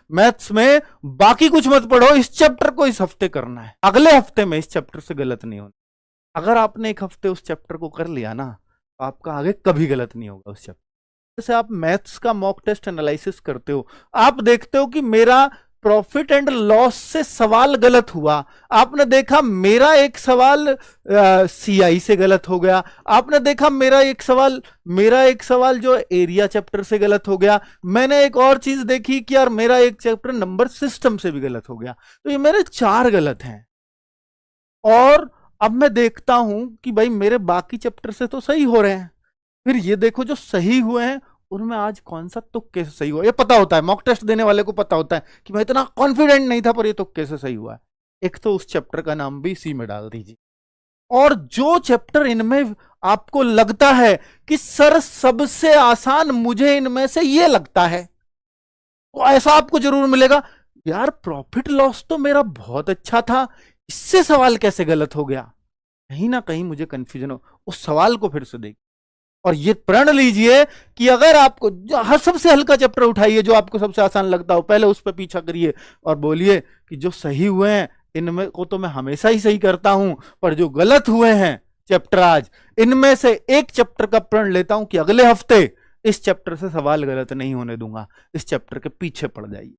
Maths में बाकी कुछ मत पढ़ो, इस चैप्टर को इस हफ्ते करना है, अगले हफ्ते में इस चैप्टर से गलत नहीं होना। अगर आपने एक हफ्ते उस चैप्टर को कर लिया ना, तो आपका आगे कभी गलत नहीं होगा उस चैप्टर। जैसे आप मैथ्स का मॉक टेस्ट एनालिसिस करते हो, आप देखते हो कि मेरा प्रॉफिट एंड लॉस से सवाल गलत हुआ, आपने देखा मेरा एक सवाल सीआई से गलत हो गया, आपने देखा मेरा एक सवाल जो एरिया चैप्टर से गलत हो गया, मैंने एक और चीज देखी कि यार मेरा एक चैप्टर नंबर सिस्टम से भी गलत हो गया। तो ये मेरे 4 गलत हैं, और अब मैं देखता हूं कि भाई मेरे बाकी चैप्टर से तो सही हो रहे हैं, फिर ये देखो जो सही हुए हैं उनमें आज कौन सा तुक्के से सही हुआ, ये पता होता है, मॉक टेस्ट देने वाले को पता होता है कि मैं इतना कॉन्फिडेंट नहीं था पर ये तुक्के से सही हुआ है। एक तो उस चैप्टर का नाम भी इसी में डाल दीजिए, और जो चैप्टर इनमें आपको लगता है कि सर सबसे आसान मुझे इनमें से ये लगता है, तो ऐसा आपको जरूर मिलेगा, यार प्रॉफिट लॉस तो मेरा बहुत अच्छा था, इससे सवाल कैसे गलत हो गया, कहीं ना कहीं मुझे कंफ्यूजन हो। उस सवाल को फिर से देखिए और ये प्रण लीजिए कि अगर आपको हर सबसे हल्का चैप्टर उठाइए, जो आपको सबसे आसान लगता हो, पहले उस पर पीछा करिए और बोलिए कि जो सही हुए हैं इनमें को तो मैं हमेशा ही सही करता हूं, पर जो गलत हुए हैं चैप्टर आज, इनमें से एक चैप्टर का प्रण लेता हूं कि अगले हफ्ते इस चैप्टर से सवाल गलत नहीं होने दूंगा, इस चैप्टर के पीछे पड़ जाइए।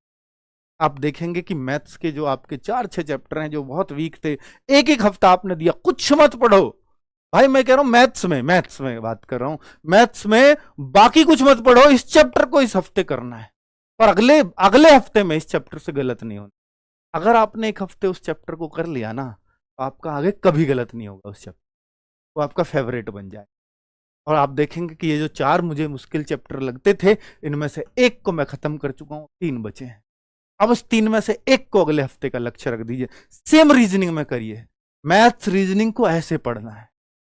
आप देखेंगे कि मैथ्स के जो आपके 4-6 चैप्टर हैं जो बहुत वीक थे, एक एक हफ्ता आपने दिया, कुछ मत पढ़ो भाई, मैं कह रहा हूं मैथ्स में बात कर रहा हूं, मैथ्स में बाकी कुछ मत पढ़ो, इस चैप्टर को इस हफ्ते करना है, और अगले अगले हफ्ते में इस चैप्टर से गलत नहीं होना। अगर आपने एक हफ्ते उस चैप्टर को कर लिया ना, तो आपका आगे कभी गलत नहीं होगा उस चैप्टर, वो आपका फेवरेट बन जाए। और आप देखेंगे कि ये जो 4 मुझे मुश्किल चैप्टर लगते थे, इनमें से एक को मैं खत्म कर चुका हूं, 3 बचे हैं। अब इस 3 में से एक को अगले हफ्ते का लक्ष्य रख दीजिए, सेम रीजनिंग में करिए, मैथ्स रीजनिंग को ऐसे पढ़ना है।